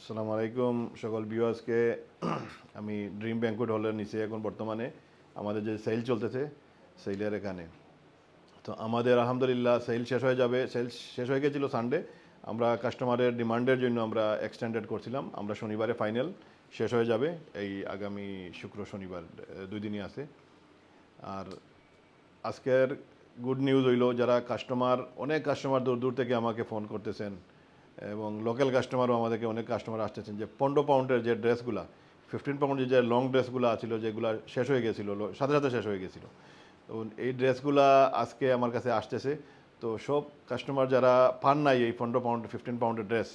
আসসালামু আলাইকুম সকল ভিউয়ার্সকে। আমি ড্রিম ব্যাংকুয়েট হলের নিচে এখন বর্তমানে আমাদের যে সেল চলতেছে সেলের এখানে। তো আমাদের আলহামদুলিল্লাহ সেল শেষ হয়ে যাবে। সেল শেষ হয়ে গেছিলো সানডে। আমরা কাস্টমারের ডিমান্ডের জন্য আমরা এক্সটেন্ডেড করছিলাম। আমরা শনিবারে ফাইনাল শেষ হয়ে যাবে, এই আগামী শুক্র শনিবার 2 দিনই আছে। আর আজকের গুড নিউজ হইল, যারা কাস্টমার, অনেক কাস্টমার দূর দূর থেকে আমাকে ফোন করতেছেন এবং লোকাল কাস্টমারও আমাদেরকে অনেক কাস্টমার আসতেছেন যে 15 পাউন্ডের যে ড্রেসগুলা, 15 পাউন্ডের যে লং ড্রেসগুলো ছিল যেগুলো শেষ হয়ে গেছিলো, সাথে সাথে শেষ হয়ে গেছিলো, তো এই ড্রেসগুলা আজকে আমার কাছে আসতেছে। তো সব কাস্টমার যারা পান নাই এই 15 পাউন্ডের ড্রেস,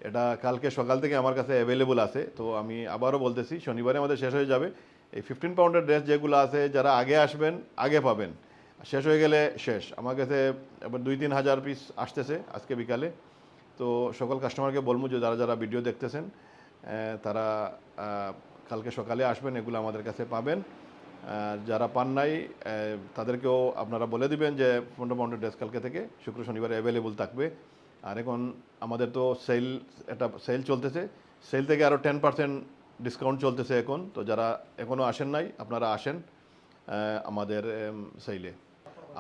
এটা কালকে সকাল থেকে আমার কাছে অ্যাভেলেবল আছে। তো আমি আবারও বলতেছি, শনিবারে আমাদের শেষ হয়ে যাবে। এই 15 পাউন্ডের ড্রেস যেগুলো আছে, যারা আগে আসবেন আগে পাবেন, শেষ হয়ে গেলে শেষ। আমার কাছে এবার 2-3 হাজার পিস আসতেছে আজকে বিকালে। তো সকল কাস্টমারকে বলবো যে যারা যারা ভিডিও দেখতেছেন তারা কালকে সকালে আসবেন, এগুলো আমাদের কাছে পাবেন। যারা পান নাই তাদেরকেও আপনারা বলে দিবেন যে 15 পাউন্ডের ড্রেস কালকে থেকে শুক্র শনিবারে অ্যাভেলেবল থাকবে। আর এখন আমাদের তো সেল চলতেছে, সেল থেকে আরও 10% ডিসকাউন্ট চলতেছে এখন। তো যারা এখনও আসেন নাই আপনারা আসেন আমাদের সেলে।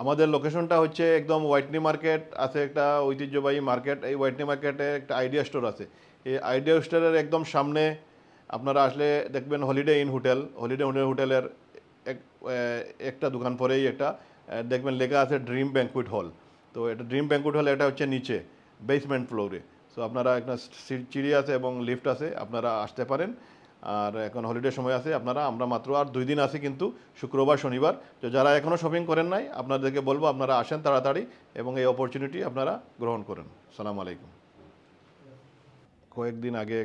আমাদের লোকেশনটা হচ্ছে একদম হোয়াইটনি মার্কেট আছে, একটা ঐতিহ্যবাহী মার্কেট। এই হোয়াইটনি মার্কেটে একটা আইডিয়া স্টোর আছে। এই আইডিয়া স্টোরের একদম সামনে আপনারা আসলে দেখবেন হলিডে ইন হোটেলের একটা দোকান পরেই একটা দেখবেন লেখা আছে ড্রিম ব্যাংকুয়েট হল। তো এটা ড্রিম ব্যাংকুয়েট হল, এটা হচ্ছে নিচে বেসমেন্ট ফ্লোরে। সো আপনারা একটা সিঁড়ি আছে এবং লিফট আছে, আপনারা আসতে পারেন। আর এখন হলিডে সময় আছে, আমরা মাত্র আর 2 দিন আছি কিন্তু, শুক্রবার শনিবার। তো যারা এখনও শপিং করেন নাই আপনাদেরকে বলবো আপনারা আসেন তাড়াতাড়ি এবং এই অপরচুনিটি আপনারা গ্রহণ করেন। সালামু আলাইকুম। কয়েকদিন আগে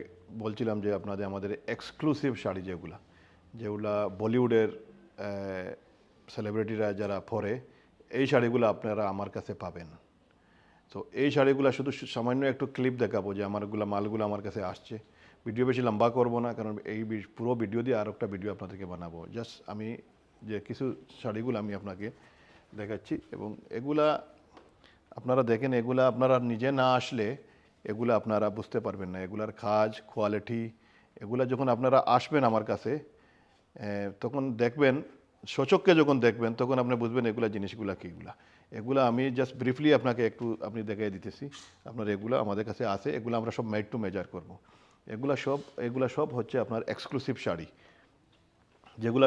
বলছিলাম যে আমাদের এক্সক্লুসিভ শাড়ি যেগুলা বলিউডের সেলিব্রিটিরা যারা পরে, এই শাড়িগুলো আপনারা আমার কাছে পাবেন। তো এই শাড়িগুলো শুধু সামান্য একটু ক্লিপ দেখাবো যে মালগুলো আমার কাছে আসছে। ভিডিও বেশি লম্বা করব না, কারণ এই পুরো ভিডিও দিয়ে আর একটা ভিডিও আপনাদেরকে বানাবো। জাস্ট আমি যে কিছু শাড়িগুলো আমি আপনাকে দেখাচ্ছি এবং এগুলা আপনারা দেখেন। এগুলা আপনারা নিজে না আসলে এগুলো আপনারা বুঝতে পারবেন না, এগুলার কাজ, কোয়ালিটি। এগুলা যখন আপনারা আসবেন আমার কাছে তখন দেখবেন, সচক্ষে যখন দেখবেন তখন আপনি বুঝবেন এগুলা জিনিসগুলা কীগুলা। এগুলো আমি জাস্ট ব্রিফলি আপনাকে একটু দেখাই দিতেছি। আপনার এগুলো আমাদের কাছে আছে, এগুলো আমরা সব মেড টু মেজার করব। এগুলা সব হচ্ছে আপনার এক্সক্লুসিভ শাড়ি, এগুলো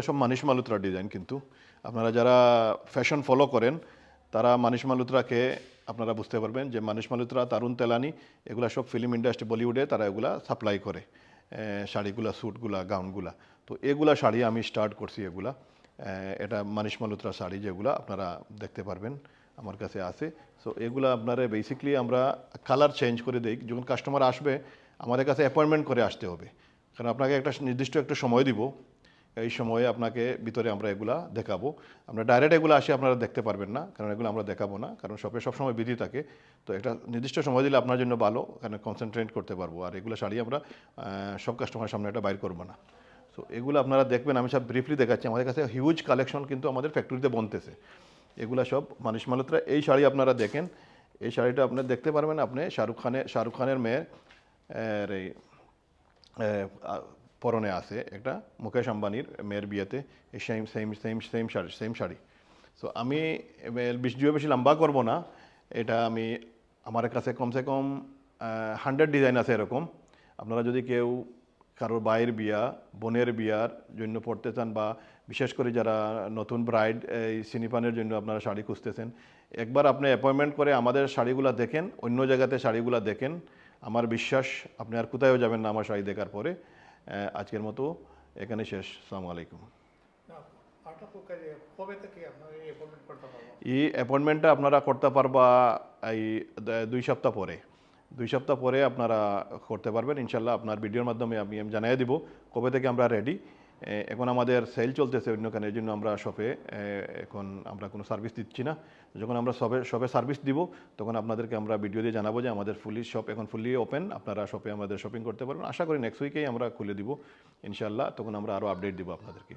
সব মানিশ মালুত্রা ডিজাইন। কিন্তু আপনারা যারা ফ্যাশন ফলো করেন তারা মানিশ মালুত্রাকে আপনারা বুঝতে পারবেন যে মানিশ মালুত্রা, তারুণ তেলানি, এগুলা সব ফিল্ম ইন্ডাস্ট্রি, বলিউডে তারা এগুলা সাপ্লাই করে শাড়িগুলা, স্যুটগুলা, গাউনগুলা। তো এগুলা শাড়ি আমি স্টার্ট করছি। এটা মানিশ মালুত্রা শাড়ি, যেগুলো আপনারা দেখতে পারবেন আমার কাছে আছে। সো এগুলো আপনারা বেসিকলি আমরা কালার চেঞ্জ করে দিই। যখন কাস্টমার আসবে আমাদের কাছে অ্যাপয়েন্টমেন্ট করে আসতে হবে, কারণ আপনাকে একটা নির্দিষ্ট একটা সময় দিব। এই সময়ে আপনাকে ভিতরে আমরা এগুলা দেখাবো। আমরা ডাইরেক্ট এগুলো আসি আপনারা দেখতে পারবেন না, কারণ এগুলো আমরা দেখাবো না, কারণ শপে সবসময় বিধি থাকে। তো একটা নির্দিষ্ট সময় দিলে আপনার জন্য ভালো, কারণ কনসেন্ট্রেট করতে পারবো। আর এগুলো শাড়ি আমরা সব কাস্টমারের সামনে এটা বাইর করবো না। সো এগুলো আপনারা দেখবেন, আমি সব ব্রিফলি দেখাচ্ছি। আমাদের কাছে হিউজ কালেকশন কিন্তু আমাদের ফ্যাক্টরিতে বনতেছে। এগুলো সব মানিশ মালুত্রা। এই শাড়ি আপনারা দেখেন, এই শাড়িটা আপনি দেখতে পারবেন। আপনি শাহরুখ খানের মেয়ের এই পরনে আছে, একটা মুকেশ আম্বানির মেয়ের বিয়েতে এই সেম শাড়ি। সো আমি বেশি লম্বা করবো না। এটা আমার কাছে কমসে কম 100 ডিজাইন আছে এরকম। আপনারা যদি কেউ কারোর ভাইয়ের বিয়া, বোনের বিয়ার জন্য পড়তে চান, বা বিশেষ করে যারা নতুন ব্রাইড এই সিনিপানের জন্য আপনারা শাড়ি খুঁজতেছেন, একবার আপনি অ্যাপয়েন্টমেন্ট করে আমাদের শাড়িগুলো দেখেন, অন্য জায়গাতে শাড়িগুলো দেখেন, আমার বিশ্বাস আপনি আর কোথায়ও যাবেন না আমার শাড়ি দেখার পরে। আজকের মতো এখানে শেষ। আসসালামু আলাইকুম। এই অ্যাপয়েন্টমেন্টটা আপনারা করতে পারবা এই 2 সপ্তাহ পরে আপনারা করতে পারবেন ইনশাল্লাহ। আপনার ভিডিওর মাধ্যমে আমি জানিয়ে দিব কবে থেকে আমরা রেডি। এখন আমাদের সেল চলতেছে অন্য কারণের জন্য আমরা শপে এখন আমরা কোনো সার্ভিস দিচ্ছি না। যখন আমরা শপে সার্ভিস দিব তখন আপনাদেরকে আমরা ভিডিও দিয়ে জানাবো যে আমাদের শপ এখন ফুললি ওপেন, আপনারা শপে আমাদের শপিং করতে পারবেন। আশা করি নেক্সট উইকেই আমরা খুলে দিব ইনশাল্লাহ। তখন আমরা আরও আপডেট দিব আপনাদেরকে।